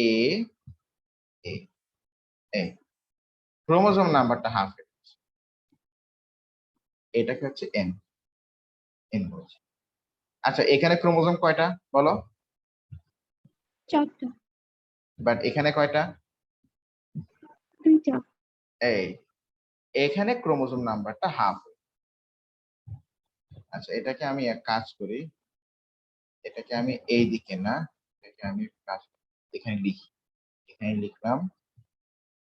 এ এ এ chromosome নাম্বারটা half, এটাকে হচ্ছে এন এন বলছি। আচ্ছা এখানে ক্রোমোজোম কয়টা বলো? 4টা। বাট এখানে কয়টা? 2টা। এই এখানে ক্রোমোজোম নাম্বারটা হাফ। আচ্ছা এটাকে আমি এক কাজ করি, এটাকে আমি এই দিকে না, এটাকে আমি কাজ এখানে লিখি, এখানে লিখলাম,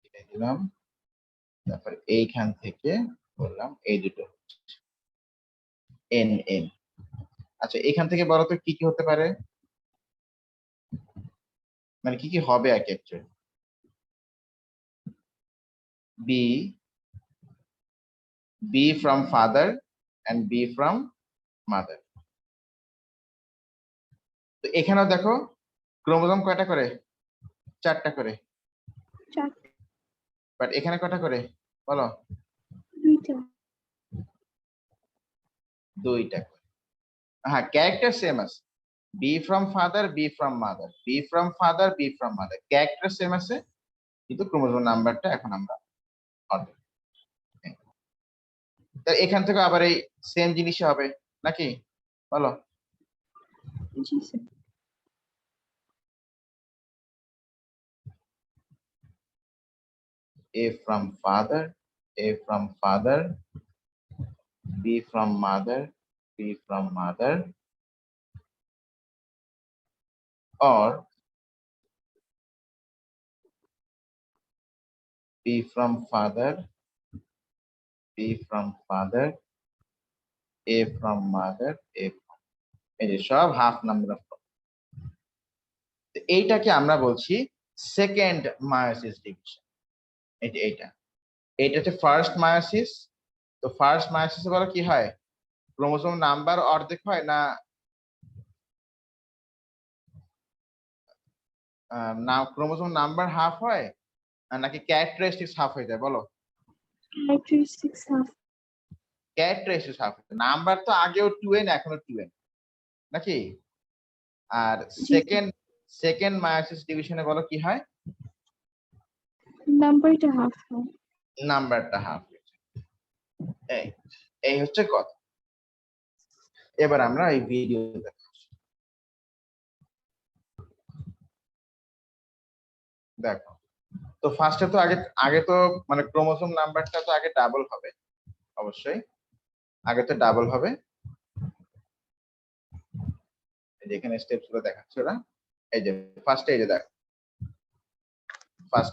এটা দিলাম, তারপর এইখান থেকে বললাম এই দুটো এন এন। আচ্ছা এখান থেকে বলো তো কি কি হতে পারে, মানে কি কি হবে আর কি actually. B B from father and B from mother. তো এখানেও দেখো ক্রোমোজোম কয়টা করে? 4টা করে। 4টা। বাট এখানে কয়টা করে বলো? 2টা। 2টা করে। হ্যাঁ ক্যারেক্টার সেম আছে, B from father B from mother, B from father B from mother, character same আছে, কিন্তু ক্রোমোজোম নাম্বারটা এখন আমরা অর্ধেক। তা এখান থেকে আবার এই সেম জিনিসই হবে নাকি বলো? জি sir. A from father, A from father, B from mother, B from mother, or B from father, B from father, A from mother, A from, এই যে সব হাফ নাম্বার অফ। এইটাকে আমরা বলছি সেকেন্ড মায়োসিস ডিভিশন। এইটা এইটা হচ্ছে first meiosis. তো ফার্স্ট মায়োসিসে বলো কি হয়, ক্রোমোজোম নাম্বার অর্ধেক হয় না, না ক্রোমোজোম নাম্বার হাফ হয় নাকি ক্যারেক্টারিস্টিক্স হাফ হয়ে যায় বলো? Characteristics half. Characteristics half, number তো আগেও 2n এখনো 2n নাকি? আর জি স্যার। সেকেন্ড মায়োসিস ডিভিশনে বলো কি হয়, নাম্বারটা হাফ হয়। নাম্বারটা হাফ। এই এই হচ্ছে কথা। এবার আমরা এই ভিডিও দেখো। তো ফার্স্টে তো আগে আগে তো মানে ক্রোমোসোম নাম্বারটা তো আগে ডাবল হবে, অবশ্যই আগে তো ডাবল হবে। যেখানে স্টেপস গুলো দেখাচ্ছে ওরা, এই যে ফার্স্টে এই যে দেখো, ফার্স্টে